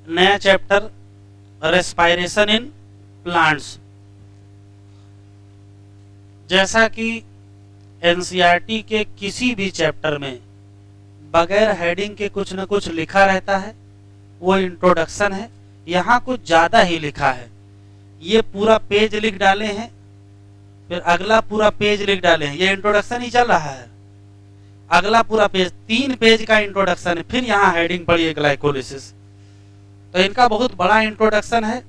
नया chapter respiration in plants. जैसा कि एनसीईआरटी के किसी भी चैप्टर में बगैर हेडिंग के कुछ न कुछ लिखा रहता है, वो इंट्रोडक्शन है। यहाँ कुछ ज़्यादा ही लिखा है। ये पूरा पेज लिख डाले हैं, फिर अगला पूरा पेज लिख डाले हैं। ये इंट्रोडक्शन ही चल रहा है। अगला पूरा पेज 3 पेज का इंट्रोडक्शन है, फिर यहाँ हेडिंग पड़ी है ग्लाइकोलिसिस। तो इनका बहुत बड़ा इंट्रोडक्शन है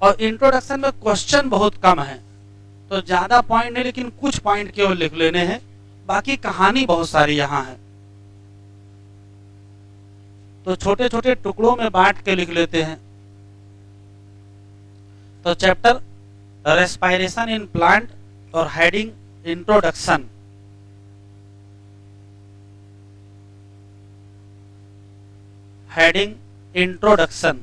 और इंट्रोडक्शन में क्वेश्चन बहुत कम है, तो ज़्यादा पॉइंट नहीं, लेकिन कुछ पॉइंट केवल लिख लेने हैं। बाकी कहानी बहुत सारी यहाँ है, तो छोटे छोटे टुकड़ों में बांट के लिख लेते हैं। तो चैप्टर रेस्पायरेशन इन प्लांट और हेडिंग इंट्रोडक्शन। Heading introduction.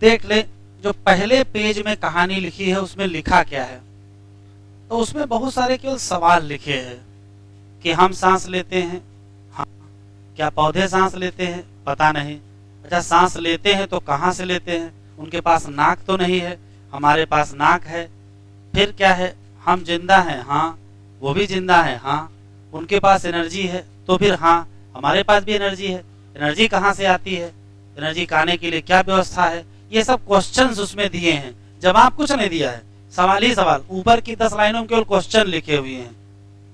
देख ले, जो पहले पेज में कहानी लिखी है उसमें लिखा क्या है। तो उसमें बहुत सारे केवल सवाल लिखे हैं कि हम सांस लेते हैं, हाँ, क्या पौधे सांस लेते हैं, पता नहीं। अच्छा, सांस लेते हैं तो कहाँ से लेते हैं, उनके पास नाक तो नहीं है, हमारे पास नाक है। फिर क्या है, हम जिंदा हैं, हाँ, वो भी जिंदा है, हाँ, उनके पास एनर्जी है, तो फिर हाँ, हमारे पास भी एनर्जी है। एनर्जी कहाँ से आती है, एनर्जी खाने के लिए क्या व्यवस्था है, ये सब क्वेश्चंस उसमें दिए हैं। जवाब कुछ नहीं दिया है, सवाल ही सवाल। ऊपर की 10 लाइनों में केवल क्वेश्चन लिखे हुए हैं।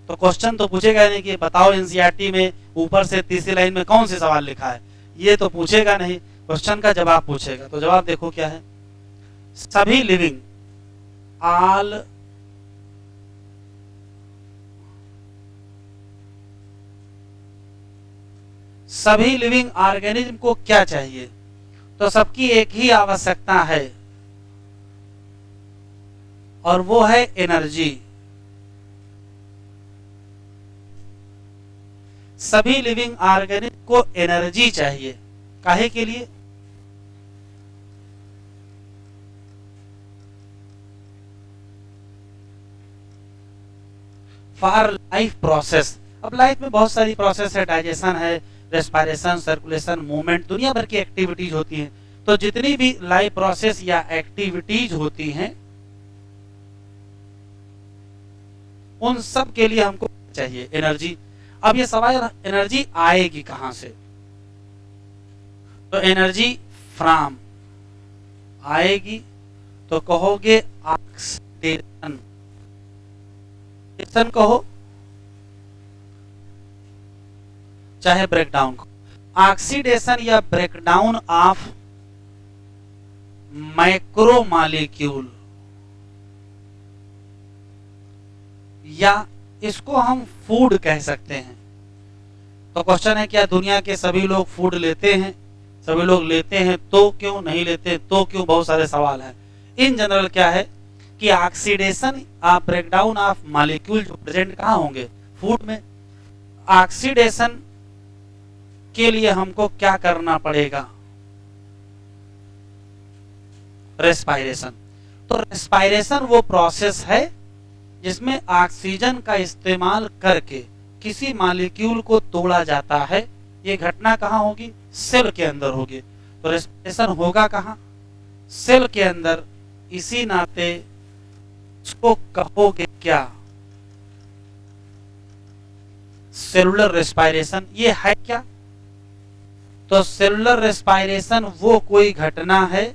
तो क्वेश्चन तो पूछेगा नहीं कि बताओ एनसीईआरटी में ऊपर से तीसरी लाइन में कौन से सवाल लिखा है, ये तो पूछेगा नहीं। क्वेश्चन का जवाब पूछेगा। तो जवाब देखो क्या है। सभी लिविंग, ऑल सभी लिविंग ऑर्गेनिज्म को क्या चाहिए। तो सबकी एक ही आवश्यकता है और वो है एनर्जी। सभी लिविंग ऑर्गेनिज्म को एनर्जी चाहिए। काहे के लिए, फॉर लाइफ प्रोसेस। अब लाइफ में बहुत सारी प्रोसेस है, डाइजेशन है, रेस्पायरेशन, सर्कुलेशन, मूवमेंट, दुनिया भर की एक्टिविटीज होती हैं। तो जितनी भी लाइफ प्रोसेस या एक्टिविटीज होती हैं, उन सब के लिए हमको चाहिए एनर्जी। अब ये सवाल, एनर्जी आएगी कहां से। तो एनर्जी फ्रॉम आएगी, तो कहोगे ऑक्सीडेशन कहो, चाहे ब्रेकडाउन को। ऑक्सीडेशन या ब्रेकडाउन ऑफ माइक्रो मॉलिक्यूल, या इसको हम फूड कह सकते हैं। तो क्वेश्चन है, क्या दुनिया के सभी लोग फूड लेते हैं, सभी लोग लेते हैं तो क्यों, नहीं लेते तो क्यों, बहुत सारे सवाल हैं। इन जनरल क्या है कि ऑक्सीडेशन ब्रेकडाउन ऑफ मॉलिक्यूल जो प्रेजेंट कहाँ होंगे, फूड में। ऑक्सीडेशन के लिए हमको क्या करना पड़ेगा, रेस्पायरेशन। तो रेस्पायरेशन वो प्रोसेस है जिसमें ऑक्सीजन का इस्तेमाल करके किसी मॉलिक्यूल को तोड़ा जाता है। ये घटना कहाँ होगी, सेल के अंदर होगी। तो रेस्पिरेशन होगा कहाँ, सेल के अंदर। इसी नाते उसको कहोगे क्या, सेलुलर रेस्पायरेशन। ये है क्या, तो सेलुलर रेस्पायरेशन वो कोई घटना है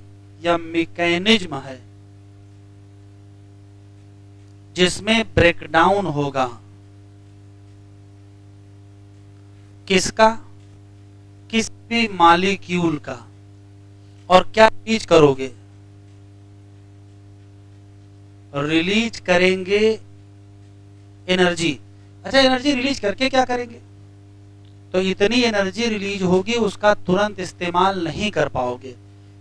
या मैकेनिज्म है जिसमें ब्रेकडाउन होगा। किसका, किसी भी मॉलिक्यूल का। और क्या रिलीज करोगे, रिलीज करेंगे एनर्जी। अच्छा, एनर्जी रिलीज करके क्या करेंगे? तो इतनी एनर्जी रिलीज होगी उसका तुरंत इस्तेमाल नहीं कर पाओगे,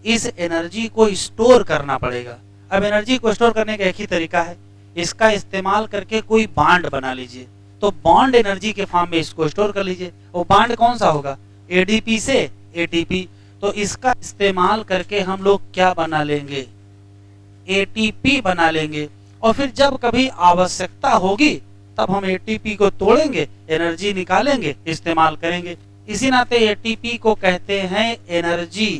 इस एनर्जी को स्टोर करना पड़ेगा। अब एनर्जी को स्टोर करने का एक ही तरीका है, इसका इस्तेमाल करके कोई बॉन्ड बना लीजिए। तो बॉन्ड एनर्जी के फॉर्म में इसको स्टोर कर लीजिए। वो बॉन्ड कौन सा होगा? एडीपी से एटीपी। तो इसका इस्तेमाल करके हम लोग क्या बना लेंगे? एटीपी बना लेंगे। और फिर जब कभी आवश्यकता होगी तब हम एटीपी को तोड़ेंगे, एनर्जी निकालेंगे, इस्तेमाल करेंगे। इसी नाते एटीपी को कहते हैं एनर्जी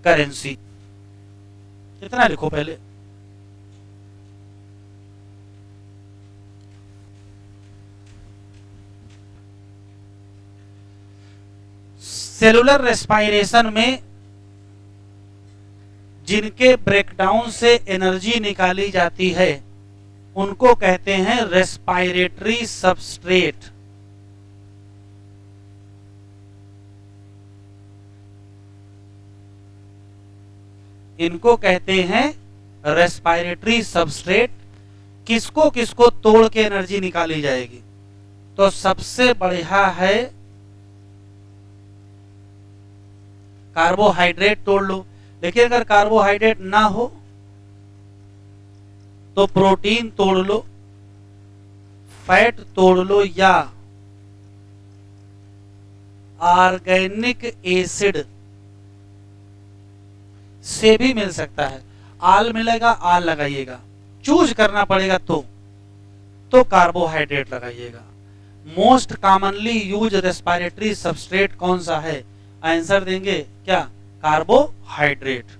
करेंसी। इतना लिखो पहले। सेलुलर रेस्पायरेशन में जिनके ब्रेकडाउन से एनर्जी निकाली जाती है उनको कहते हैं रेस्पायरेटरी सबस्ट्रेट। इनको कहते हैं रेस्पायरेटरी सबस्ट्रेट। किसको किसको तोड़ के एनर्जी निकाली जाएगी? तो सबसे बढ़िया है कार्बोहाइड्रेट तोड़ लो, लेकिन अगर कार्बोहाइड्रेट ना हो तो प्रोटीन तोड़ लो, फैट तोड़ लो, या ऑर्गेनिक एसिड से भी मिल सकता है। आल मिलेगा, आल लगाइएगा। चूज करना पड़ेगा तो कार्बोहाइड्रेट लगाइएगा। Most commonly use respiratory substrate कौन सा है? आंसर देंगे क्या? कार्बोहाइड्रेट।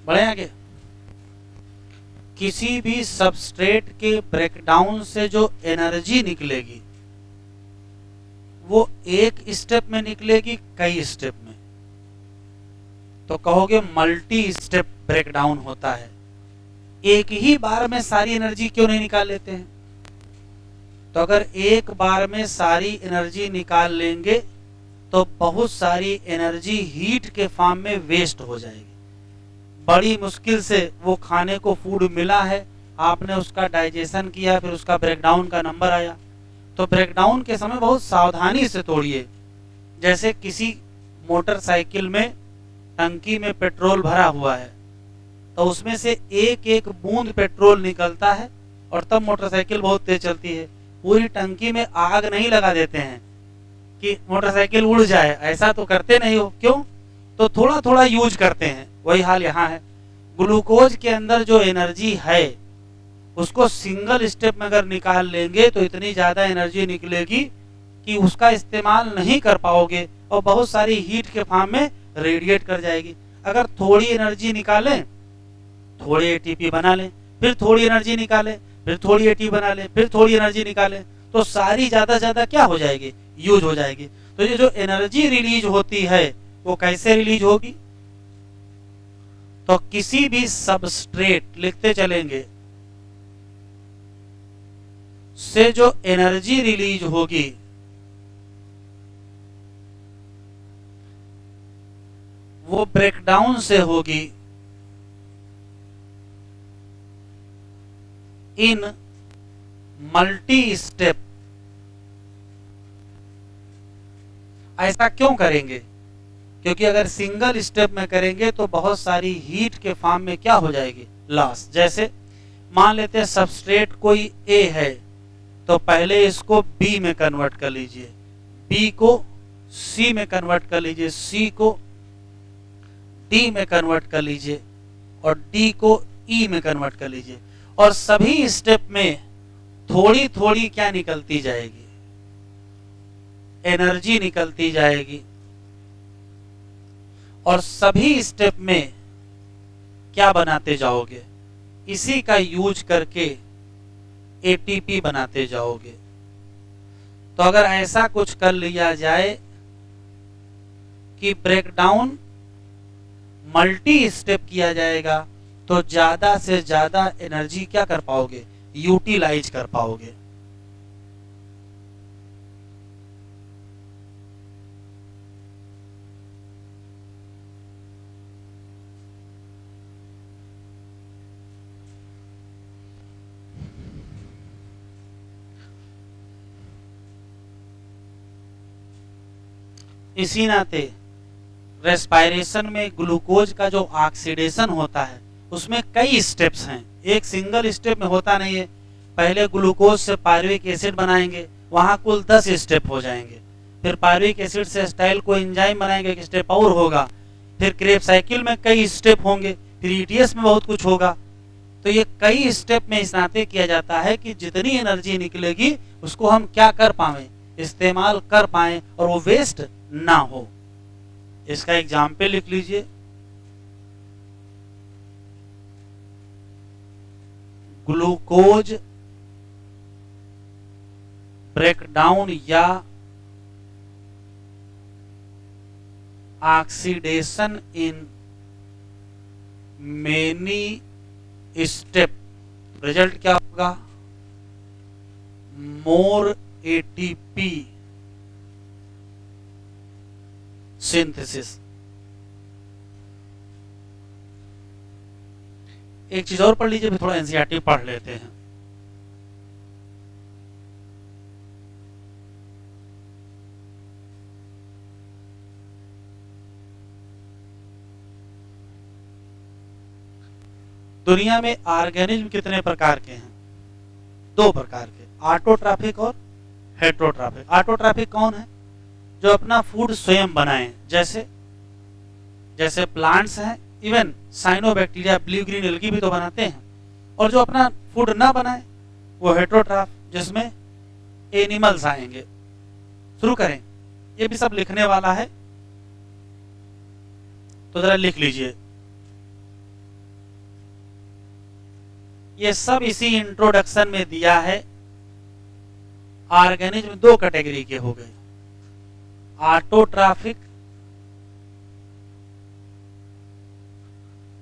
बढ़े आगे। किसी भी सबस्ट्रेट के ब्रेकडाउन से जो एनर्जी निकलेगी वो एक स्टेप में निकलेगी, कई स्टेप में? तो कहोगे मल्टी स्टेप ब्रेकडाउन होता है। एक ही बार में सारी एनर्जी क्यों नहीं निकाल लेते हैं? तो अगर एक बार में सारी एनर्जी निकाल लेंगे तो बहुत सारी एनर्जी हीट के फॉर्म में वेस्ट हो जाएगी। बड़ी मुश्किल से वो खाने को फूड मिला है, आपने उसका डाइजेशन किया, फिर उसका ब्रेकडाउन का नंबर आया। तो ब्रेकडाउन के समय बहुत सावधानी से तोड़िए। जैसे किसी मोटरसाइकिल में टंकी में पेट्रोल भरा हुआ है तो उसमें से एक एक बूंद पेट्रोल निकलता है और तब मोटरसाइकिल बहुत तेज चलती है। पूरी टंकी में आग नहीं लगा देते हैं कि मोटरसाइकिल उड़ जाए, ऐसा तो करते नहीं हो। क्यों? तो थोड़ा थोड़ा यूज करते हैं। वही हाल यहाँ है। ग्लूकोज के अंदर जो एनर्जी है उसको सिंगल स्टेप में अगर निकाल लेंगे तो इतनी ज्यादा एनर्जी निकलेगी कि उसका इस्तेमाल नहीं कर पाओगे और बहुत सारी हीट के फॉर्म में रेडिएट कर जाएगी। अगर थोड़ी एनर्जी निकालें, थोड़ी एटीपी बना लें, फिर थोड़ी एनर्जी निकालें, फिर थोड़ी एटीपी बना लें, फिर थोड़ी एनर्जी निकालें, तो सारी ज्यादा ज्यादा क्या हो जाएगी? यूज हो जाएगी। तो ये जो एनर्जी रिलीज होती है वो कैसे रिलीज होगी? तो किसी भी सबस्ट्रेट लिखते चलेंगे से जो एनर्जी रिलीज होगी वो ब्रेकडाउन से होगी इन मल्टी स्टेप। ऐसा क्यों करेंगे? क्योंकि अगर सिंगल स्टेप में करेंगे तो बहुत सारी हीट के फॉर्म में क्या हो जाएगी? लॉस। जैसे मान लेते हैं सबस्ट्रेट कोई ए है तो पहले इसको बी में कन्वर्ट कर लीजिए, बी को सी में कन्वर्ट कर लीजिए, सी को डी में कन्वर्ट कर लीजिए और डी को ई में कन्वर्ट कर लीजिए। और सभी स्टेप में थोड़ी थोड़ी क्या निकलती जाएगी? एनर्जी निकलती जाएगी। और सभी स्टेप में क्या बनाते जाओगे? इसी का यूज करके एटीपी बनाते जाओगे। तो अगर ऐसा कुछ कर लिया जाए कि ब्रेकडाउन मल्टी स्टेप किया जाएगा तो ज्यादा से ज्यादा एनर्जी क्या कर पाओगे, यूटिलाइज कर पाओगे। इसी नाते रेस्पायरेशन में ग्लूकोज का जो ऑक्सीडेशन होता है उसमें कई स्टेप्स हैं, एक सिंगल स्टेप में होता नहीं है। पहले ग्लूकोज से पायरुविक एसिड बनाएंगे, वहां कुल 10 स्टेप हो जाएंगे। फिर पायरुविक एसिड से एसिटाइल को एंजाइम बनाएंगे, एक स्टेप और होगा। फिर क्रेब साइकिल में कई स्टेप होंगे, फिर ईटीएस में बहुत कुछ होगा। तो ये कई स्टेप में इस नाते किया जाता है कि जितनी एनर्जी निकलेगी उसको हम क्या कर पाए, इस्तेमाल कर पाए और वो वेस्ट ना हो। इसका एग्जाम्पल लिख लीजिए, ग्लूकोज ब्रेकडाउन या oxidation in many step, result क्या होगा, मोर एटीपी सिंथेसिस। एक चीज और पढ़ लीजिए, फिर थोड़ा एनसीईआरटी पढ़ लेते हैं। दुनिया में ऑर्गेनिज्म कितने प्रकार के हैं, 2 प्रकार के, ऑटोट्रॉफिक और हेटेरोट्रॉफिक। ऑटोट्रॉफिक कौन है, जो अपना फूड स्वयं बनाएं, जैसे प्लांट्स हैं, even cyanobacteria, blue green algae भी तो बनाते हैं। और जो अपना फूड ना बनाए वो हेटेरोट्रॉफ, जिसमें एनिमल्स आएंगे। शुरू करें, ये भी सब लिखने वाला है तो जरा लिख लीजिए। ये सब इसी इंट्रोडक्शन में दिया है। ऑर्गेनिज्म 2 कैटेगरी के हो गए, ऑटोट्रॉफिक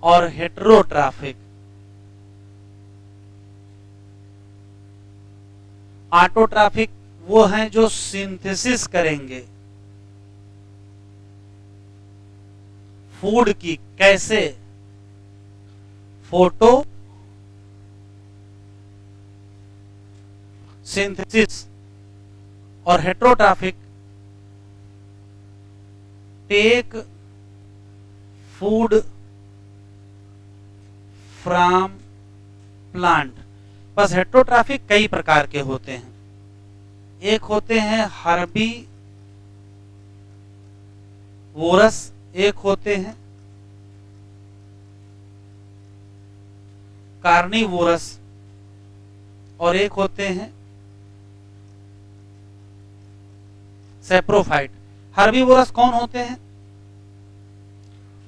और हेटेरोट्रॉफिक। ऑटोट्रॉफिक वो हैं जो सिंथेसिस करेंगे फूड की, कैसे, फोटो सिंथेसिस। और heterotrophic take food from plant. बस हेटेरोट्रॉफिक कई प्रकार के होते हैं। एक होते हैं हर्बी वोरस, एक होते हैं कार्निवोरस, और एक होते हैं सेप्रोफाइट। हर्बीवोरस कौन होते हैं,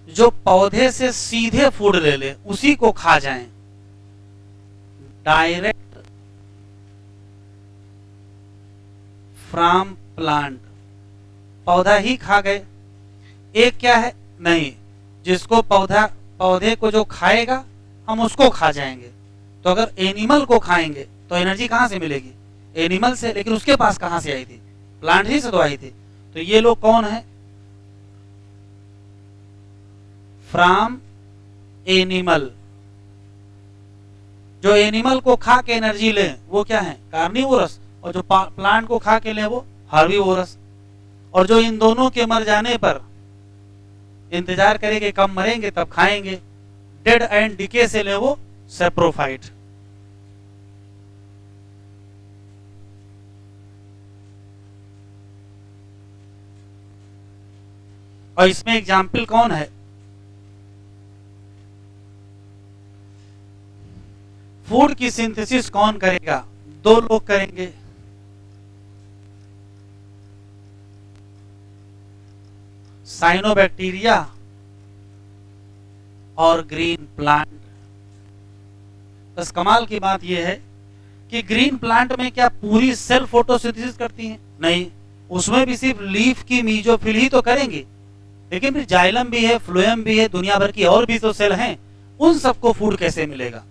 जो पौधे से सीधे फूड ले ले, उसी को खा जाएं, डायरेक्ट फ्रॉम प्लांट, पौधा ही खा गए। एक क्या है, नहीं, जिसको पौधे को जो खाएगा हम उसको खा जाएंगे। तो अगर एनिमल को खाएंगे तो एनर्जी कहां से मिलेगी, एनिमल से, लेकिन उसके पास कहां से आई थी, प्लांट ही से तो आई थी। तो ये लोग कौन है, फ्रॉम एनिमल, जो एनिमल को खा के एनर्जी ले वो क्या है, कार्निवोरस, और जो प्लांट को खा के ले वो हर्बीवोरस। और जो इन दोनों के मर जाने पर इंतजार करेंगे कब मरेंगे तब खाएंगे, डेड एंड डिके से ले वो सेप्रोफाइट। और इसमें एग्जाम्पल कौन है, फूड की सिंथेसिस कौन करेगा, 2 लोग करेंगे, साइनोबैक्टीरिया और ग्रीन प्लांट। बस कमाल की बात यह है कि ग्रीन प्लांट में क्या पूरी सेल फोटोसिंथेसिस करती है, नहीं, उसमें भी सिर्फ लीफ की मीजोफिल ही तो करेंगे, लेकिन फिर जाइलम भी है, फ्लोएम भी है, दुनिया भर की और भी तो सेल हैं, उन सबको फूड कैसे मिलेगा?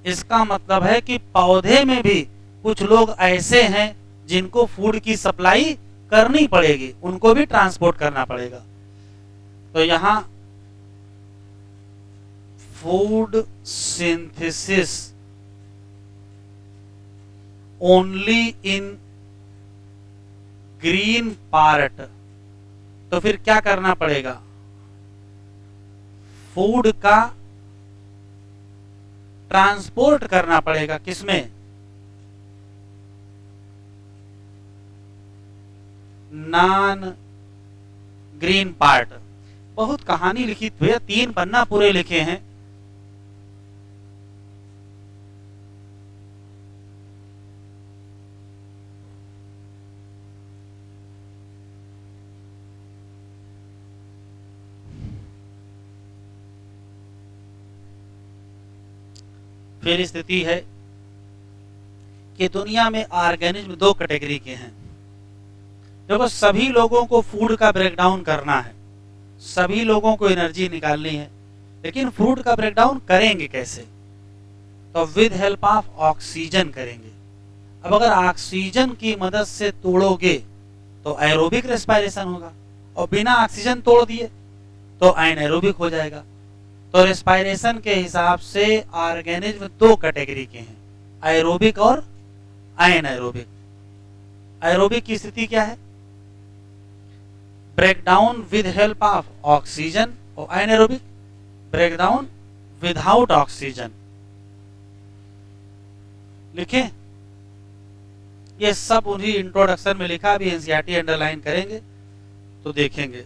इसका मतलब है कि पौधे में भी कुछ लोग ऐसे हैं जिनको फूड की सप्लाई करनी पड़ेगी, उनको भी ट्रांसपोर्ट करना पड़ेगा। तो यहां food synthesis only in green part, तो फिर क्या करना पड़ेगा? फूड का ट्रांसपोर्ट करना पड़ेगा, किसमें? Non green part. बहुत कहानी लिखी हुई, 3 पन्ना पूरे लिखे हैं। फिर स्थिति है कि दुनिया में ऑर्गेनिज्म 2 कैटेगरी के हैं। देखो, सभी लोगों को फूड का ब्रेकडाउन करना है, सभी लोगों को एनर्जी निकालनी है, लेकिन फूड का ब्रेकडाउन करेंगे कैसे? तो विद हेल्प ऑफ ऑक्सीजन करेंगे। अब अगर ऑक्सीजन की मदद से तोड़ोगे तो एरोबिक रेस्पिरेशन होगा, और बिना ऑक्सीजन तोड़ दिए तो एनाएरोबिक हो जाएगा। तो रेस्पिरेशन के हिसाब से ऑर्गेनिज्म 2 कैटेगरी के हैं, एरोबिक और एनाएरोबिक। एरोबिक की स्थिति क्या है? Breakdown with help of oxygen, और एनाएरोबिक ब्रेकडाउन विदाउट ऑक्सीजन। लिखें, ये सब उन्हीं इंट्रोडक्शन में लिखा, अभी एनसीईआरटी अंडरलाइन करेंगे तो देखेंगे।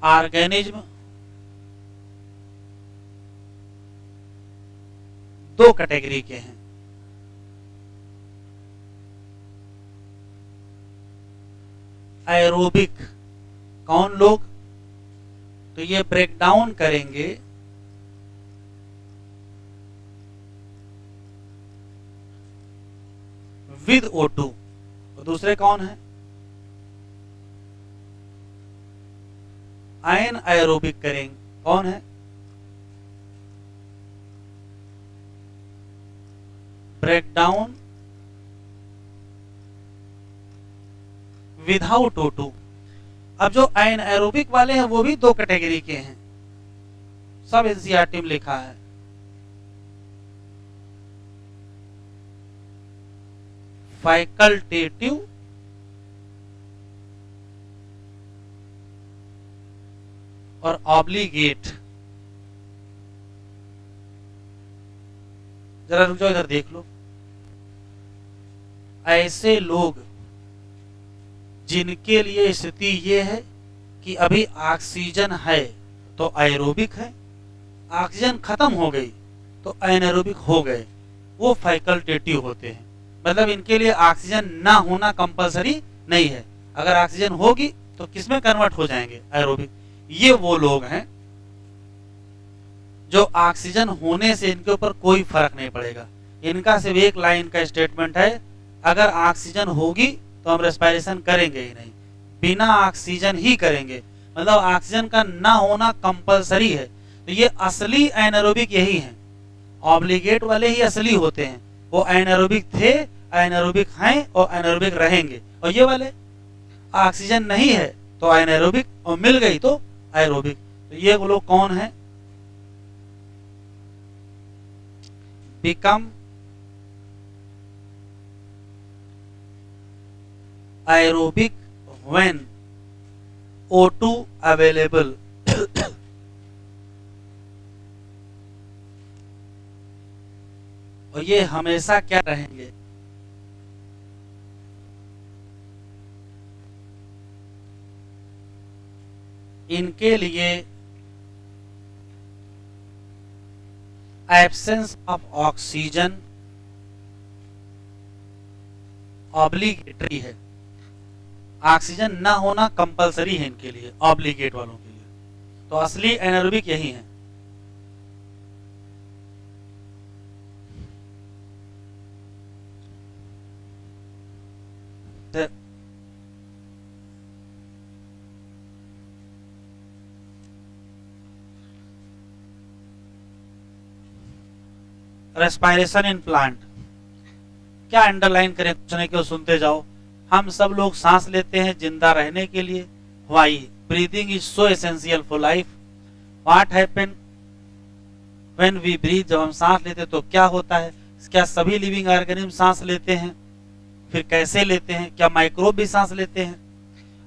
ऑर्गेनिज्म 2 कैटेगरी के हैं, एरोबिक। कौन लोग? तो ये ब्रेकडाउन करेंगे विद O2। तो दूसरे कौन है? आयन एरोबिक करेंगे। कौन है? Breakdown without O2। अब जो आयन एरोबिक वाले हैं वो भी 2 कैटेगरी के हैं, सब एनसीईआरटी में लिखा है। फैकल्टेटिव और ऑब्लिगेट। जरा रुक जाओ, इधर देख लो। ऐसे लोग जिनके लिए स्थिति ये है कि अभी ऑक्सीजन है तो एरोबिक है, ऑक्सीजन खत्म हो गई तो एनाएरोबिक हो गए, वो फैकल्टेटिव होते हैं। मतलब इनके लिए ऑक्सीजन ना होना कंपलसरी नहीं है, अगर ऑक्सीजन होगी तो किसमें कन्वर्ट हो जाएंगे? एरोबिक। ये वो लोग हैं जो ऑक्सीजन होने से इनके ऊपर कोई फर्क नहीं पड़ेगा। इनका सिर्फ एक लाइन का स्टेटमेंट है, अगर ऑक्सीजन होगी तो हम रेस्पिरेशन करेंगे ही नहीं, बिना ऑक्सीजन ही करेंगे। मतलब ऑक्सीजन का ना होना कंपलसरी है। तो ये असली एनाएरोबिक यही हैं, ऑब्लिगेट वाले ही असली होते हैं। वो एनाएरोबिक थे, एनाएरोबिक हैं और एनाएरोबिक रहेंगे। और ये वाले ऑक्सीजन नहीं है तो एनाएरोबिक, और मिल गई तो एरोबिक। तो ये वो लोग कौन है? Become aerobic when O2 available. और ये हमेशा क्या रहेंगे? इनके लिए एब्सेंस ऑफ ऑक्सीजन ऑब्लिगेटरी है, ऑक्सीजन ना होना कंपलसरी है इनके लिए, ऑब्लिगेट वालों के लिए। तो असली एनारोबिक यही है। रेस्पायरेशन इन प्लांट, क्या अंडरलाइन करें, कुछ नहीं क्यों सुनते जाओ। हम सब लोग सांस लेते हैं जिंदा रहने के लिए। Why breathing is so essential for life. What happen when we breathe, जब हम सांस लेते हैं तो क्या होता है। क्या सभी लिविंग ऑर्गेनिज्म सांस लेते हैं, फिर कैसे लेते हैं, क्या माइक्रोब भी सांस लेते हैं।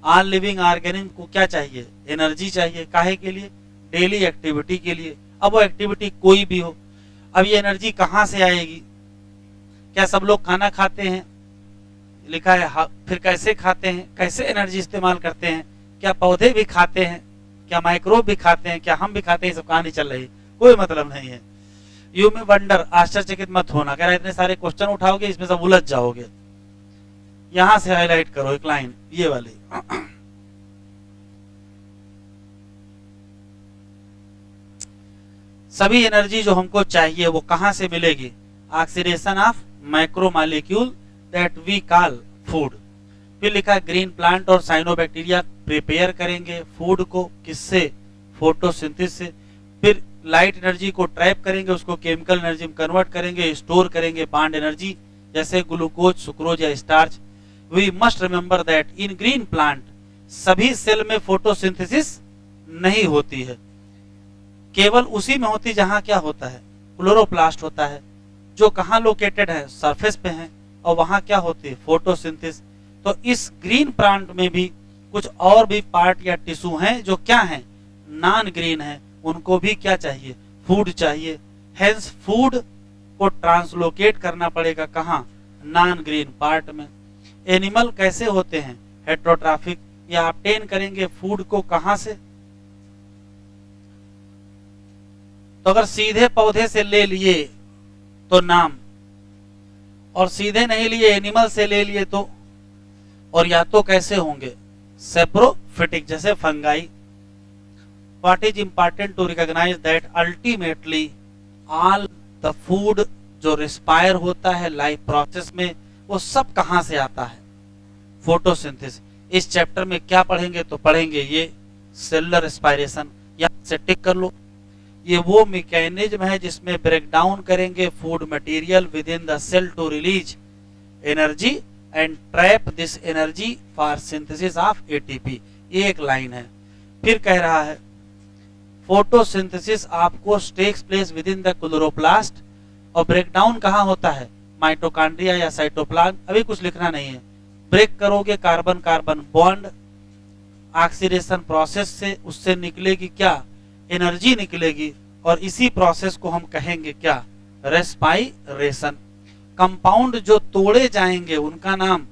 ऑल लिविंग ऑर्गेनिज्म को क्या चाहिए, एनर्जी चाहिए। काहे के लिए, डेली एक्टिविटी के लिए। अब वो एक्टिविटी कोई भी हो, अब ये एनर्जी कहाँ से आएगी। क्या सब लोग खाना खाते हैं, लिखा है, फिर कैसे खाते हैं, कैसे एनर्जी इस्तेमाल करते हैं। क्या पौधे भी खाते हैं, क्या माइक्रोब भी खाते हैं, क्या हम भी खाते हैं, सब कहानी चल रही है, कोई मतलब नहीं है। यू में वंडर, आश्चर्यचकित मत होना, कह रहा इतने सारे क्वेश्चन उठाओगे इसमें सब उलझ जाओगे। यहां से हाईलाइट करो एक लाइन, ये वाली। सभी एनर्जी जो हमको चाहिए वो कहां से मिलेगी, oxidation of micromolecule that we call food. फिर लिखा ग्रीन प्लांट और साइनोबैक्टीरिया प्रिपेयर करेंगे फूड को, किससे, फोटोसिंथेसिस से। फिर लाइट एनर्जी को ट्रैप करेंगे, उसको केमिकल एनर्जी में कन्वर्ट करेंगे, स्टोर करेंगे बॉन्ड एनर्जी जैसे ग्लूकोज, सुक्रोज या starch. We must remember that in green plant सभी सेल में फोटोसिंथेसिस नहीं होती है, केवल उसी में होती जहां क्या होता है, क्लोरोप्लास्ट होता है, जो कहां लोकेटेड है, सरफेस पे है, और वहां क्या होती है, फोटोसिंथेसिस। तो इस ग्रीन प्लांट में भी कुछ और भी पार्ट या टिश्यू हैं जो क्या हैं, नॉन ग्रीन है, उनको भी क्या चाहिए, फूड चाहिए। हेंस फूड को ट्रांसलोकेट करना पड़ेगा कहां, नॉन ग्रीन पार्ट में। एनिमल कैसे होते हैं, हेट्रोट्राफिक, या ऑब्टेन करेंगे फूड को कहां से। तो अगर सीधे पौधे से ले लिए तो नाम, और सीधे नहीं लिए एनिमल से ले लिए तो, और या तो कैसे होंगे, सेप्रोफिटिक जैसे fungi. What is important to recognise that ultimately all the food जो रिस्पायर होता है लाइफ प्रोसेस में, वो सब कहां से आता है, फोटोसिंथेसिस। इस चैप्टर में क्या पढ़ेंगे, तो पढ़ेंगे ये सेलुलर रेस्पायरेशन, यहां से टिक कर लो। ये वो मैकेनिज्म है जिसमें ब्रेक डाउन करेंगे food material within the cell to release energy and trap this energy for synthesis of ATP. ये एक लाइन है। फिर कह रहा है फोटोसिंथेसिस आपको takes place within the chloroplast, और ब्रेक डाउन कहाँ होता है, माइटोकॉन्ड्रिया या साइटोप्लाज्म। अभी कुछ लिखना नहीं है, ब्रेक करोगे carbon carbon bond, oxidation process से उससे निकलेगी क्या, एनर्जी निकलेगी, और इसी प्रोसेस को हम कहेंगे क्या, रेस्पायरेशन। कंपाउंड जो तोड़े जाएंगे उनका नाम,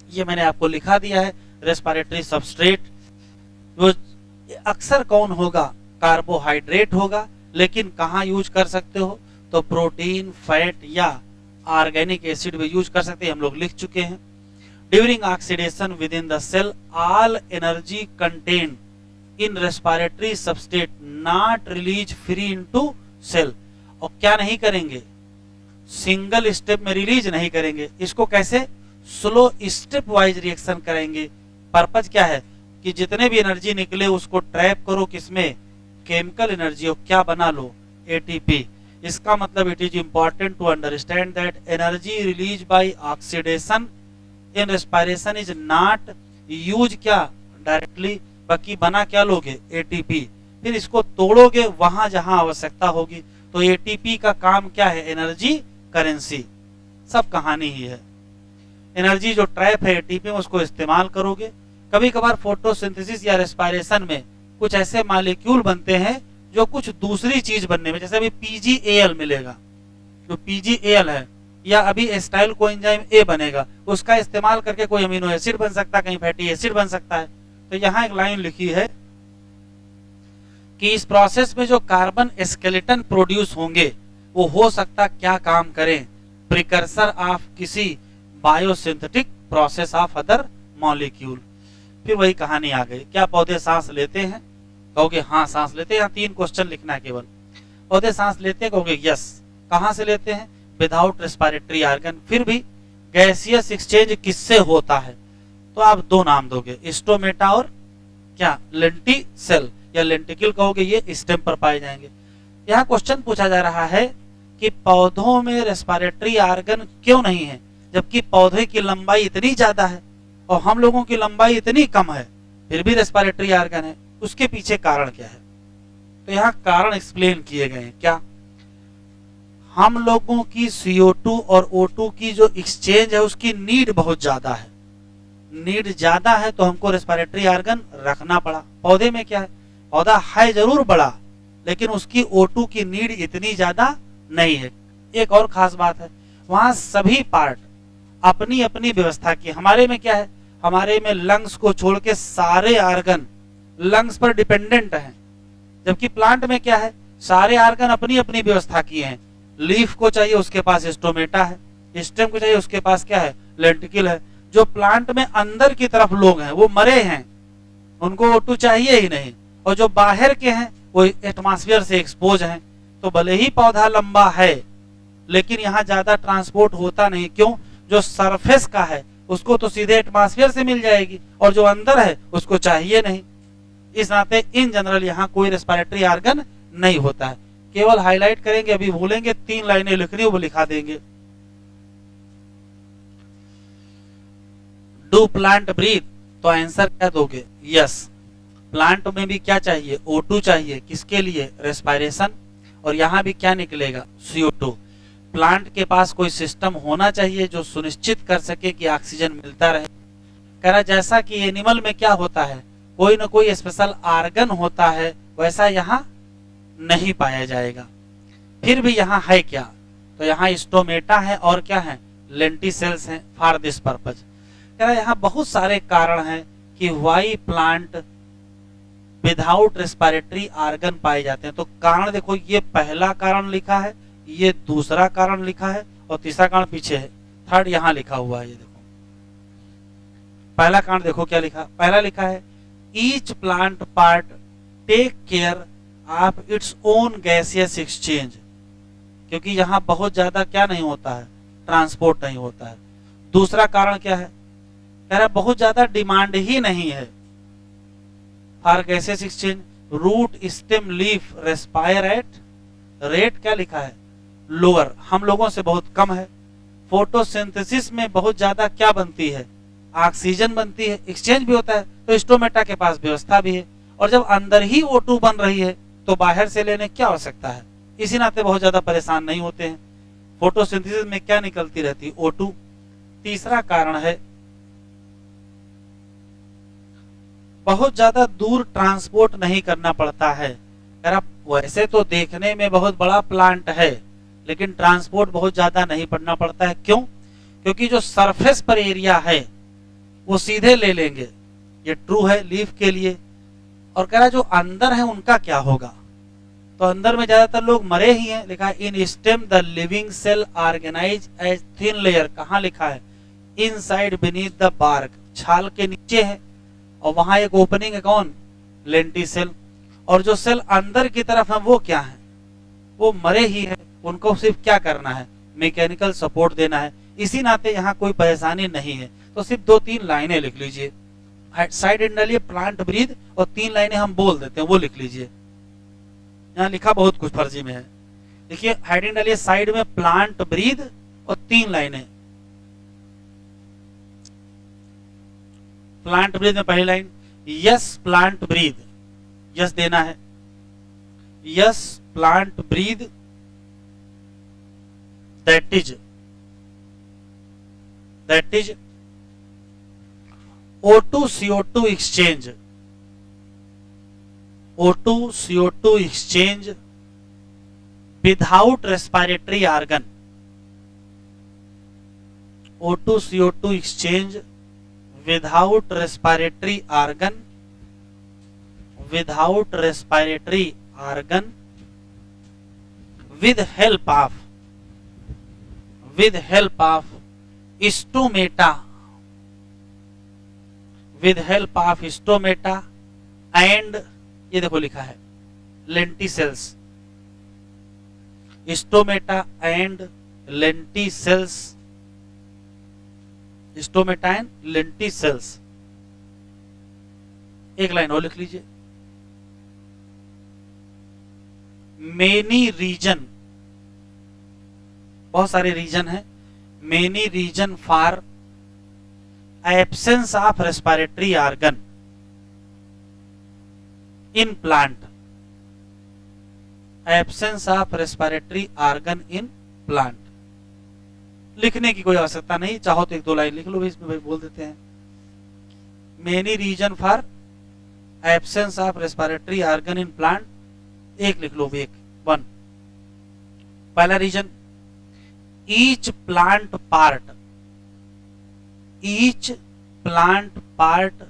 ये मैंने आपको लिखा दिया है, रेस्पिरेटरी सबस्ट्रेट। जो अक्सर कौन होगा, कार्बोहाइड्रेट होगा, लेकिन कहाँ यूज कर सकते हो, तो प्रोटीन, फैट या ऑर्गेनिक एसिड भी यूज कर सकते हैं, हम लोग लिख चुके हैं। During oxidation within the cell all energy contained in respiratory substrate not release free into cell. और क्या नहीं करेंगे, सिंगल स्टेप में रिलीज नहीं करेंगे, इसको कैसे, स्लो स्टेप वाइज रिएक्शन करेंगे। पर्पज क्या है कि जितने भी एनर्जी निकले उसको ट्रैप करो किसमें, केमिकल एनर्जी, और क्या बना लो, एटीपी। इसका मतलब it is important to understand that energy release by oxidation in respiration is not use क्या, डायरेक्टली, बाकी बना क्या लोगे, एटीपी। फिर इसको तोड़ोगे वहां जहां आवश्यकता होगी। तो एटीपी का काम क्या है, एनर्जी करेंसी, सब कहानी ही है। एनर्जी जो ट्रैप है एटीपी में, उसको इस्तेमाल करोगे। कभी कभार फोटोसिंथेसिस या रेस्पिरेशन में कुछ ऐसे मॉलिक्यूल बनते हैं जो कुछ दूसरी चीज बनने में, जैसे अभी पीजीएल मिलेगा, जो पीजीएल है, या अभी एस्टाइल कोएंजाइम ए बनेगा, उसका इस्तेमाल करके कोई अमीनो एसिड बन सकता है, कहीं फैटी एसिड बन सकता है। तो यहाँ एक लाइन लिखी है कि इस प्रोसेस में जो कार्बन स्केलेटन प्रोड्यूस होंगे वो हो सकता क्या काम करें, प्रिकर्सर ऑफ किसी biosynthetic process of other molecule. फिर वही कहानी आ गई, क्या पौधे सांस लेते हैं, कहोगे हाँ सांस लेते हैं, यहाँ 3 क्वेश्चन लिखना है केवल। पौधे सांस लेते हैं, कहोगे यस। कहाँ से लेते हैं? Without respiratory organ. फिर भी गैसियस एक्सचेंज किससे होता है? तो आप 2 नाम दोगे, स्टोमेटा और क्या, लेंटिसेल या लेंटिकल कहोगे, ये स्टेम पर पाए जाएंगे। यहाँ क्वेश्चन पूछा जा रहा है कि पौधों में रेस्पिरेटरी ऑर्गन क्यों नहीं है, जबकि पौधे की लंबाई इतनी ज्यादा है और हम लोगों की लंबाई इतनी कम है, फिर भी रेस्पिरेटरी ऑर्गन है। उसके पीछे कारण क्या है? तो यहाँ कारण एक्सप्लेन किए गए हैं। क्या? हम लोगों की CO2 और O2 की जो एक्सचेंज है उसकी नीड बहुत ज्यादा है। नीड ज्यादा है तो हमको रेस्पिरेटरी ऑर्गन रखना पड़ा। पौधे में क्या है, पौधा है जरूर बड़ा, लेकिन उसकी O2 की नीड इतनी ज्यादा नहीं है। एक और खास बात है, वहां सभी पार्ट अपनी अपनी व्यवस्था की। हमारे में क्या है, हमारे में लंग्स को छोड़ के सारे ऑर्गन लंग्स पर डिपेंडेंट हैं, जबकि प्लांट में क्या है, सारे ऑर्गन अपनी अपनी व्यवस्था किए हैं। लीफ को चाहिए उसके पास स्टोमेटा है, स्टेम को चाहिए उसके पास क्या है, लेंटिकल है। जो प्लांट में अंदर की तरफ लोग हैं वो मरे हैं, उनको O2 चाहिए ही नहीं, और जो बाहर के हैं वो एटमॉस्फेयर से एक्सपोज हैं। तो भले ही पौधा लंबा है लेकिन यहाँ ज्यादा ट्रांसपोर्ट होता नहीं। क्यों? जो सरफेस का है उसको तो सीधे एटमॉस्फेयर से मिल जाएगी और जो अंदर है उसको चाहिए नहीं। इस नाते इन जनरल यहाँ कोई रेस्पिरेटरी ऑर्गन नहीं होता है। केवल हाईलाइट करेंगे, अभी भूलेंगे, 3 लाइनें लिखनी वो लिखा देंगे। Do plant breathe? तो आंसर क्या दोगे? यस। प्लांट में भी क्या चाहिए, O2 चाहिए। किसके लिए? रेस्पिरेशन। और यहाँ भी क्या निकलेगा, CO2। प्लांट के पास कोई सिस्टम होना चाहिए जो सुनिश्चित कर सके कि ऑक्सीजन मिलता रहे। कह रहा जैसा कि एनिमल में क्या होता है, कोई ना कोई स्पेशल ऑर्गन होता है, वैसा यहाँ नहीं पाया जाएगा। फिर भी यहाँ है क्या, तो यहाँ स्टोमेटा है और क्या है, लेंटिसेल्स हैं फॉर दिस पर्पज। कह रहा यहाँ बहुत सारे कारण हैं कि why plant without respiratory organ पाए जाते हैं। तो कारण देखो, ये पहला कारण लिखा है, ये दूसरा कारण लिखा है और तीसरा कारण पीछे है, थर्ड यहाँ लिखा हुआ है। ये देखो पहला कारण देखो क्या लिखा, पहला लिखा है each plant part take care of its own gaseous exchange, क्योंकि यहाँ बहुत ज्यादा क्या नहीं होता है, ट्रांसपोर्ट नहीं होता है। दूसरा कारण क्या है, कह रहा बहुत ज्यादा डिमांड ही नहीं है for gaseous exchange. Root stem leaf respire at rate क्या लिखा है, लोअर, हम लोगों से बहुत कम है। फोटोसिंथेसिस में बहुत ज्यादा क्या बनती है, ऑक्सीजन बनती है, एक्सचेंज भी होता है, तो स्टोमेटा के पास व्यवस्था भी है। और जब अंदर ही O2 बन रही है तो बाहर से लेने क्या आवश्यकता है, इसी नाते बहुत ज्यादा परेशान नहीं होते हैं। फोटोसिंथेसिस में क्या निकलती रहती है, O2। तीसरा कारण है बहुत ज्यादा दूर ट्रांसपोर्ट नहीं करना पड़ता है। अगर आप वैसे तो देखने में बहुत बड़ा प्लांट है लेकिन ट्रांसपोर्ट बहुत ज्यादा नहीं पड़ना पड़ता है। क्यों? क्योंकि जो सरफेस पर एरिया है वो सीधे ले लेंगे। ये ट्रू है लीफ के लिए। और कह रहा जो अंदर है उनका क्या होगा, तो अंदर में ज्यादातर लोग मरे ही हैं। लिखा है in stem the living cell organise as thin layer. कहाँ लिखा है, इनसाइड बीनीथ द बार्क, छाल के नीचे है और वहां एक ओपनिंग है, कौन, लेंटिसेल। और जो सेल अंदर की तरफ है वो क्या है, वो मरे ही है, उनको सिर्फ क्या करना है, मैकेनिकल सपोर्ट देना है। इसी नाते यहाँ कोई परेशानी नहीं है। तो सिर्फ 2-3 लाइनें लिख लीजिए, साइड एंड डालिए प्लांट ब्रीथ और 3 लाइनें हम बोल देते हैं वो लिख लीजिए। यहाँ लिखा बहुत कुछ फर्जी में है। देखिए हेडिंग डालिए साइड में प्लांट ब्रीथ और 3 लाइनें। प्लांट ब्रीथ में पहली line yes plant breathe, yes देना है, yes plant breathe that is O2 CO2 exchange, O2 CO2 exchange without respiratory organ, O2 CO2 exchange without respiratory organ, without respiratory organ, with help of stomata, with help of stomata and ये देखो लिखा है lenticels, stomata and lenticels, stomata and lenticels. एक line और लिख लीजिए, many reason, बहुत सारे रीजन हैं, many reason for absence of respiratory organ in plant, absence of respiratory organ in plant. लिखने की कोई आवश्यकता नहीं, चाहो तो एक दो लाइन लिख लो, इसमें भाई बोल देते हैं। Many reason for absence of respiratory organ in plant, एक लिख लो, एक वन। पहला reason, each plant part, each plant part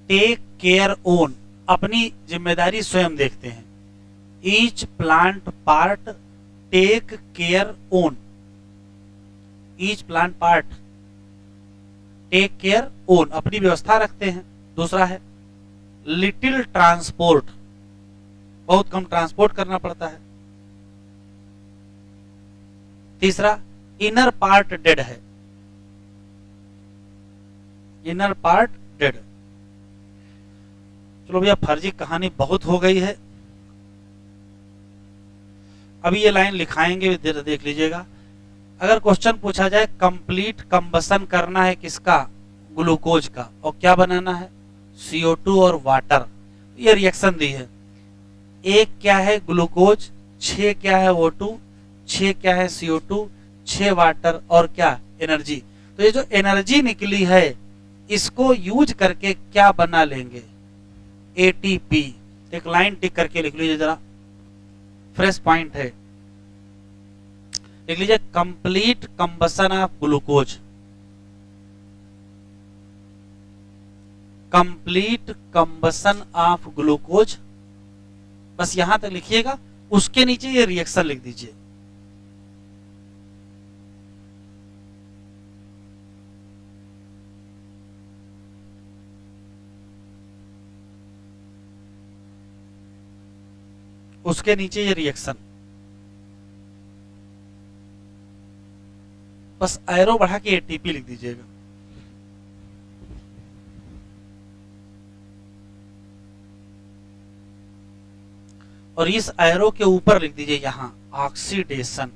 take care own, अपनी जिम्मेदारी स्वयं देखते हैं। Each plant part take care own, each plant part take care own, अपनी व्यवस्था रखते हैं। दूसरा है लिटिल ट्रांसपोर्ट, बहुत कम ट्रांसपोर्ट करना पड़ता है। तीसरा इनर पार्ट डेड है, इनर पार्ट डेड। चलो भैया फर्जी कहानी बहुत हो गई है, अभी ये लाइन लिखाएंगे, देख लीजिएगा। अगर क्वेश्चन पूछा जाए कंप्लीट कंबसन करना है किसका, ग्लूकोज का, और क्या बनाना है, CO2 और वाटर, ये रिएक्शन दी है। एक क्या है ग्लूकोज, 6 क्या है O2, 6 क्या है CO2, 6 वाटर और क्या एनर्जी। तो ये जो एनर्जी निकली है इसको यूज करके क्या बना लेंगे, ATP। एक लाइन टिक करके लिख लीजिए जरा, फ्रेश पॉइंट है, लिख लीजिए complete combustion of glucose, complete combustion of glucose, बस यहां तक लिखिएगा। उसके नीचे ये रिएक्शन लिख दीजिए। उसके नीचे ये रिएक्शन, बस एरो बढ़ा के ATP लिख दीजिएगा। और इस एरो के ऊपर लिख दीजिए यहां ऑक्सीडेशन।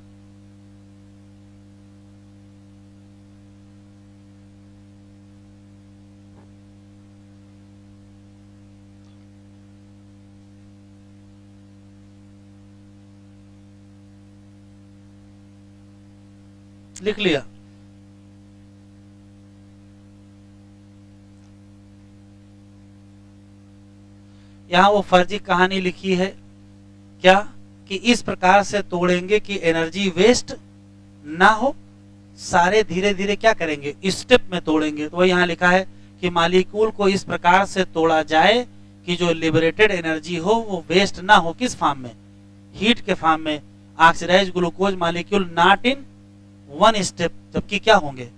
लिख लिया। यहां वो फर्जी कहानी लिखी है क्या, कि इस प्रकार से तोड़ेंगे कि एनर्जी वेस्ट ना हो, सारे धीरे धीरे क्या करेंगे, स्टेप में तोड़ेंगे। तो यहां लिखा है कि मॉलिक्यूल को इस प्रकार से तोड़ा जाए कि जो लिबरेटेड एनर्जी हो वो वेस्ट ना हो, किस फॉर्म में, हीट के फॉर्म में। Oxidised glucose molecule not in one step, जबकि क्या होंगे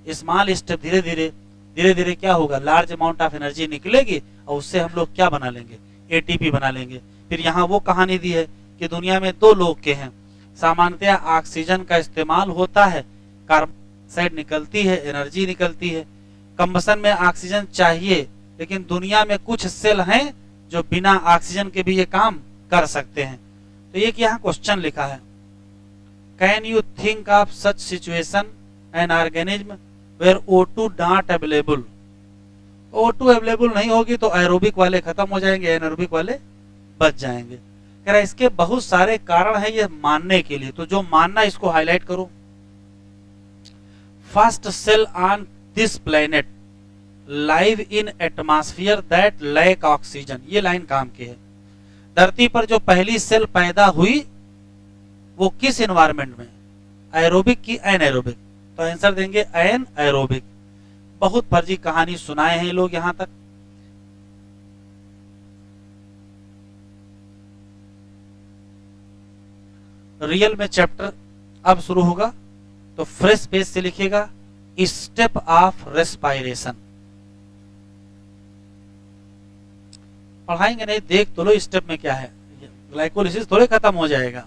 स्मॉल स्टेप, धीरे धीरे क्या होगा, लार्ज अमाउंट ऑफ एनर्जी निकलेगी और उससे हम लोग क्या बना लेंगे, ATP बना लेंगे। फिर यहाँ वो कहानी दी है कि दुनिया में 2 लोग के हैं, सामान्यतः ऑक्सीजन का इस्तेमाल होता है, कार्बन डाइऑक्साइड निकलती है, एनर्जी निकलती है। कंबसन में ऑक्सीजन चाहिए, लेकिन दुनिया में कुछ सेल हैं जो बिना ऑक्सीजन के भी ये काम कर सकते हैं। तो ये यहाँ क्वेश्चन लिखा है, can you think of such situation an organism where O2 not available. O2 available नहीं होगी तो एरोबिक वाले खत्म हो जाएंगे, एनारोबिक वाले बच जाएंगे। कह रहा इसके बहुत सारे कारण हैं ये मानने के लिए, तो जो मानना इसको हाईलाइट करो। First cell on this planet live in atmosphere that lack oxygen, ये लाइन काम की है। धरती पर जो पहली सेल पैदा हुई वो किस एनवायरमेंट में, एरोबिक की एनएरोबिक, तो आंसर देंगे एन एरोबिक। बहुत फर्जी कहानी सुनाए हैं लोग यहां तक। रियल में चैप्टर अब शुरू होगा, तो फ्रेश पेज से लिखिएगा स्टेप ऑफ रेस्पिरेशन। पढ़ाएंगे नहीं, देख तो लो स्टेप में क्या है। ग्लाइकोलिसिस थोड़े खत्म हो जाएगा,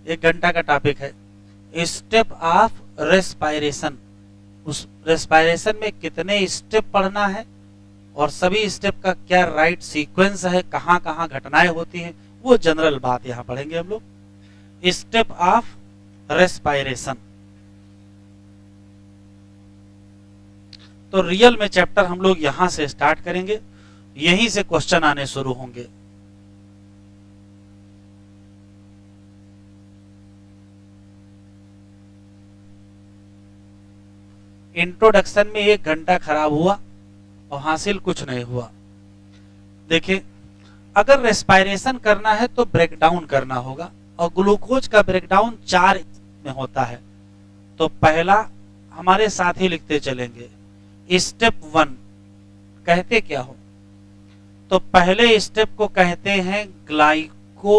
1 घंटा का टॉपिक है। स्टेप ऑफ रेस्पायरेशन, उस रेस्पायरेशन में कितने स्टेप पढ़ना है और सभी स्टेप का क्या राइट सीक्वेंस है, कहां कहां घटनाएं होती हैं, वो जनरल बात यहां पढ़ेंगे हम लोग। Step of respiration. तो रियल में चैप्टर हम लोग यहां से स्टार्ट करेंगे, यहीं से क्वेश्चन आने शुरू होंगे। इंट्रोडक्शन में 1 घंटा खराब हुआ और हासिल कुछ नहीं हुआ। देखिए, अगर रेस्पायरेशन करना है तो ब्रेकडाउन करना होगा, और ग्लूकोज का ब्रेकडाउन 4 में होता है। तो पहला हमारे साथ ही लिखते चलेंगे, स्टेप 1 कहते क्या हो? तो पहले स्टेप को कहते हैं ग्लाइकोलिसिस।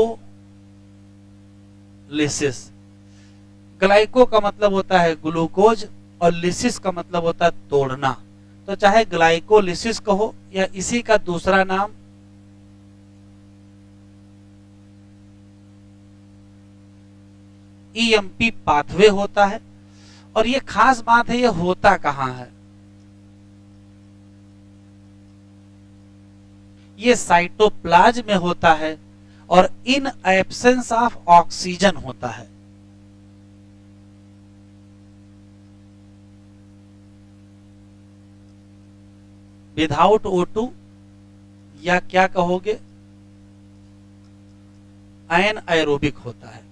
ग्लाइको का मतलब होता है ग्लूकोज और लिसिस का मतलब होता है तोड़ना। तो चाहे ग्लाइकोलिसिस कहो या इसी का दूसरा नाम ईएमपी पाथवे होता है। और ये खास बात है, ये होता कहां है? ये साइटोप्लाज्म में होता है और इन एब्सेंस ऑफ ऑक्सीजन होता है। विदाउट O2 या क्या कहोगे, एन एरोबिक होता है।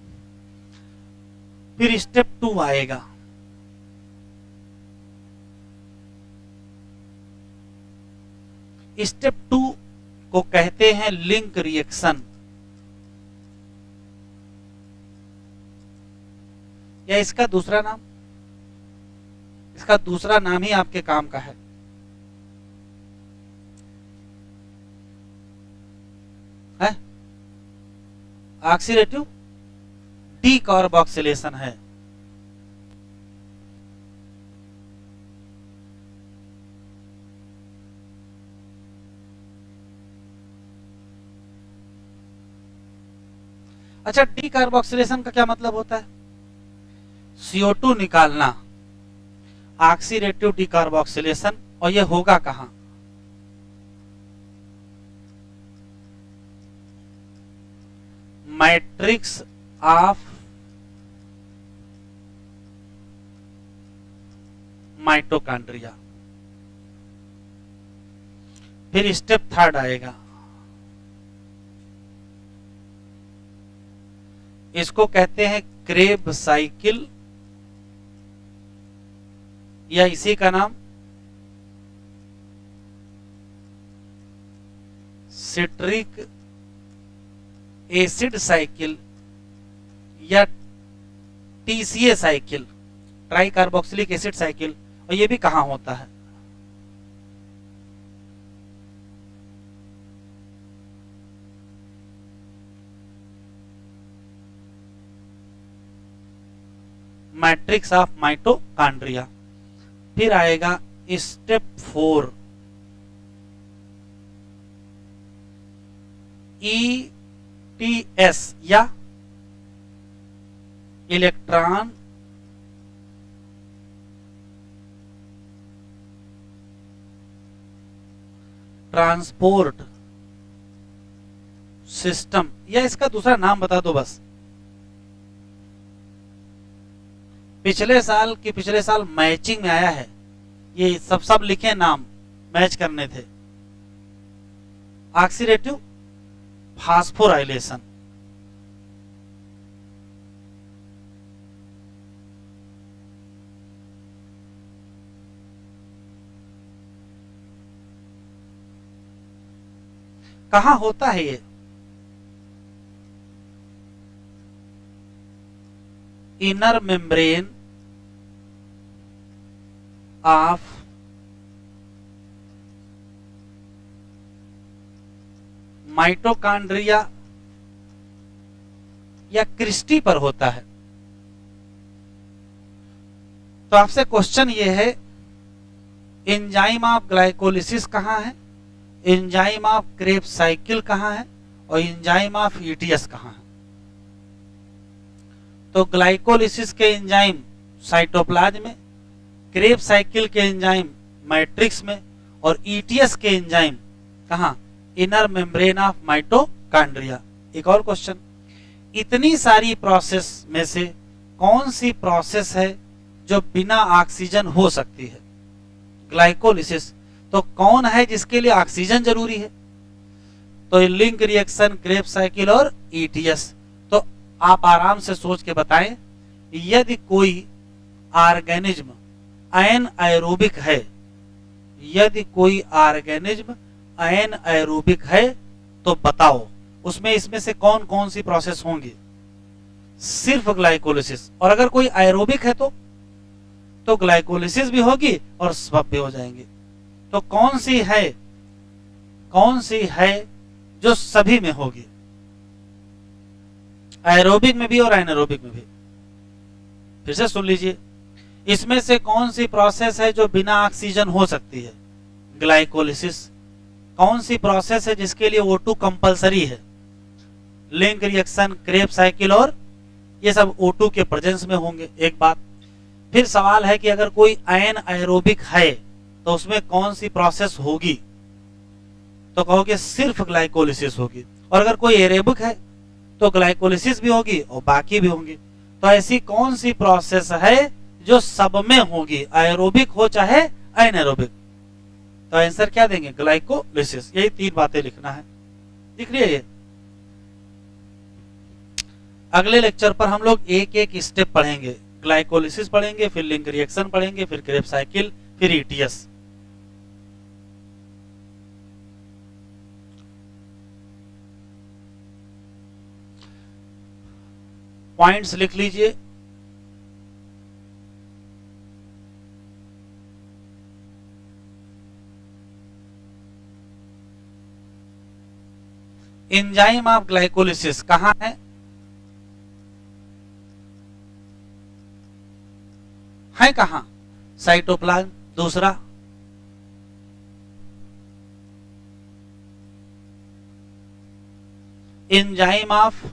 फिर स्टेप 2 आएगा। स्टेप 2 को कहते हैं लिंक रिएक्शन, या इसका दूसरा नाम, इसका दूसरा नाम ही आपके काम का है। ऑक्सीडेटिव डीकार्बोक्सिलेशन है। अच्छा, डीकार्बोक्सिलेशन का क्या मतलब होता है? CO2 निकालना, ऑक्सीडेटिव डीकार्बोक्सिलेशन। और ये होगा कहां? Matrix of mitochondria. फिर स्टेप 3 आएगा, इसको कहते हैं क्रेब साइकिल, या इसी का नाम सिट्रिक एसिड साइकिल या TCA cycle, try carboxylic acid cycle. और ये भी कहां होता है? Matrix of mitochondria. फिर आएगा स्टेप 4, ETS या इलेक्ट्रॉन ट्रांसपोर्ट सिस्टम, या इसका दूसरा नाम बता दो बस। पिछले साल मैचिंग में आया है, ये सब लिखे नाम, मैच करने थे। ऑक्सीडेटिव फास्फोराइलेशन, कहां होता है ये? इनर मेम्ब्रेन ऑफ माइटोकॉन्ड्रिया या क्रिस्टी पर होता है। तो आपसे क्वेश्चन ये है, एंजाइम ऑफ ग्लाइकोलिसिस कहां है, एंजाइम ऑफ क्रेब्स साइकिल कहाँ है और एंजाइम ऑफ ईटीएस कहाँ है? तो ग्लाइकोलिसिस के एंजाइम साइटोप्लाज्म में, क्रेब्स साइकिल के एंजाइम मैट्रिक्स में, और ईटीएस के एंजाइम कहाँ? Inner membrane of mitochondria. एक और क्वेश्चन, इतनी सारी प्रोसेस में से कौन सी प्रोसेस है जो बिना ऑक्सीजन हो सकती है? ग्लाइकोलिसिस, तो कौन है जिसके लिए ऑक्सीजन जरूरी है? तो लिंक रिएक्शन, क्रेब्स साइकिल और ईटीएस। तो आप आराम से सोच के बताएं, यदि कोई ऑर्गेनिज्म एनएरोबिक है, यदि कोई ऑर्गेनिज्म एनएरोबिक है तो बताओ उसमें इसमें से कौन कौन सी प्रोसेस होंगी? सिर्फ ग्लाइकोलिसिस। और अगर कोई एरोबिक है तो ग्लाइकोलिसिस भी होगी और स्वप भी हो जाएंगे। तो कौन सी है जो सभी में होगी? एरोबिक में भी और एनारोबिक में भी। फिर से सुन लीजिए, इसमें से कौन सी प्रोसेस है जो बिना ऑक्सीजन हो सकती है? ग्लाइकोलिसिस। कौन सी प्रोसेस है जिसके लिए O2 कंपलसरी है? लिंक रिएक्शन, क्रेब्स साइकिल, और ये सब O2 के प्रेजेंस में होंगे। एक बात। फिर सवाल है कि अगर कोई एनएरोबिक है तो उसमें कौन सी प्रोसेस होगी? तो कहोगे सिर्फ ग्लाइकोलिसिस होगी। और अगर कोई एरोबिक है तो ग्लाइकोलिसिस भी होगी और बाकी भी होंगी। तो ऐसी कौन सी प्रोसेस है जो सब में होगी, एरोबिक हो चाहे एनारोबिक? तो आंसर क्या देंगे? ग्लाइकोलिसिस। यही 3 बातें लिखना है। लिख लिया ये। अगले लेक्चर पर हम लोग एक एक स्टेप पढ़ेंगे। ग्लाइकोलिसिस पढ़ेंगे, फिर लिंक रिएक्शन पढ़ेंगे, फिर क्रेब्स साइकिल, फिर ईटीएस। पॉइंट्स लिख लीजिए। एंजाइम ऑफ ग्लाइकोलिसिस कहां है कहां? साइटोप्लाज्म। दूसरा, एंजाइम ऑफ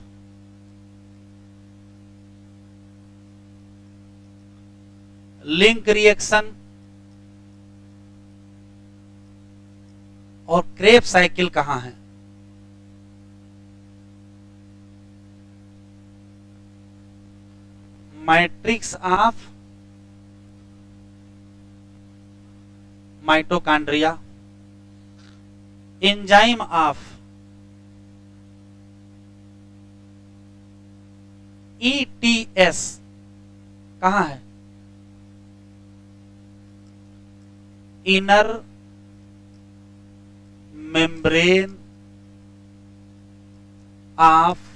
लिंक रिएक्शन और क्रेब्स साइकिल कहां है? Matrix of mitochondria. Enzyme of ETS कहां है? Inner membrane of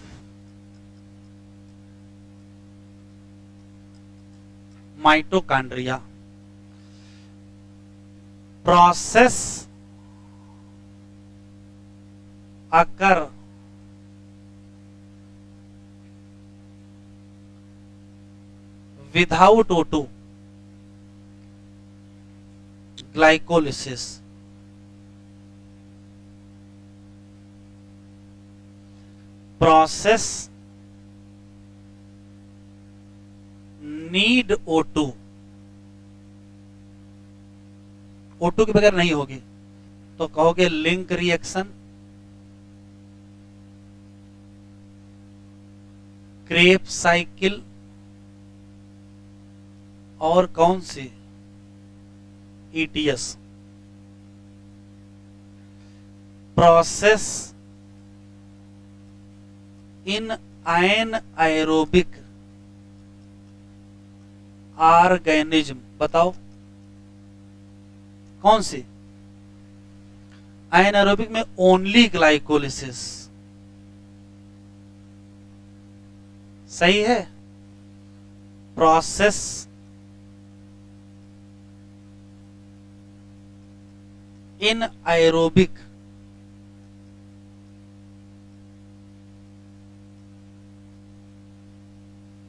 mitochondria. Process occur without O2, glycolysis. Process need O2, O2 के बगैर नहीं होगी। तो कहोगे लिंक रिएक्शन, क्रेब्स साइकिल, और कौन सी? ETS. Process in anaerobic organism. बताओ कौन सी? एनाएरोबिक में ओनली ग्लाइकोलिसिस। सही है। प्रोसेस इन एरोबिक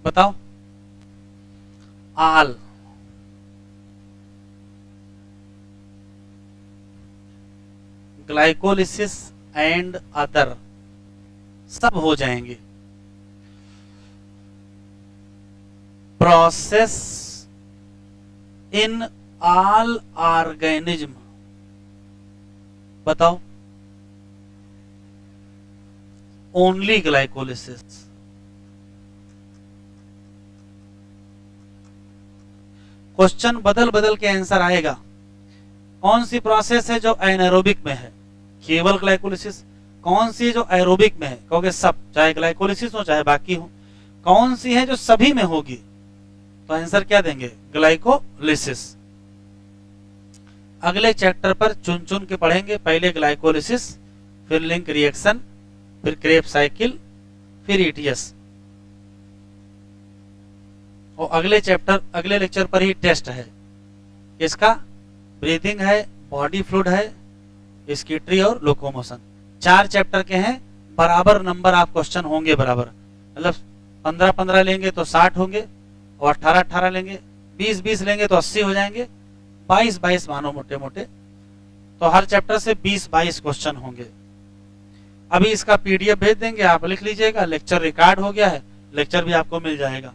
बताओ। आल। ग्लाइकोलिसिस एंड अदर सब हो जाएंगे। प्रोसेस इन ऑल ऑर्गेनिज्म, बताओ ओनली ग्लाइकोलिसिस। क्वेश्चन बदल बदल के आंसर आएगा। कौन सी प्रोसेस है जो एनारोबिक में है, केवल ग्लाइकोलिसिस। कौन सी है जो एरोबिक में है, कहोगे सब, चाहे ग्लाइकोलिसिस हो चाहे बाकी हो। कौन सी है जो सभी में होगी, तो आंसर क्या देंगे, ग्लाइकोलिसिस। अगले चैप्टर पर चुन चुन के पढ़ेंगे, पहले ग्लाइकोलिसिस, फिर लिंक रिएक्शन, फिर क्रेब्स साइकिल, फिर ईटीएस। और अगले चैप्टर अगले लेक्चर पर ही टेस्ट है इसका, ब्रीथिंग है, बॉडी फ्लूइड है, स्कीटरी और लोकोमोशन। 4 चैप्टर के हैं, बराबर नंबर आप क्वेश्चन होंगे बराबर, मतलब 15-15 लेंगे तो 60 होंगे, और 18-18 लेंगे, 20-20 लेंगे तो 80 हो जाएंगे, 22-22 मानो मोटे मोटे, तो हर चैप्टर से 20-22 क्वेश्चन होंगे। अभी इसका पीडीएफ भेज देंगे, आप लिख लीजिएगा। लेक्चर रिकॉर्ड हो गया है, लेक्चर भी आपको मिल जाएगा।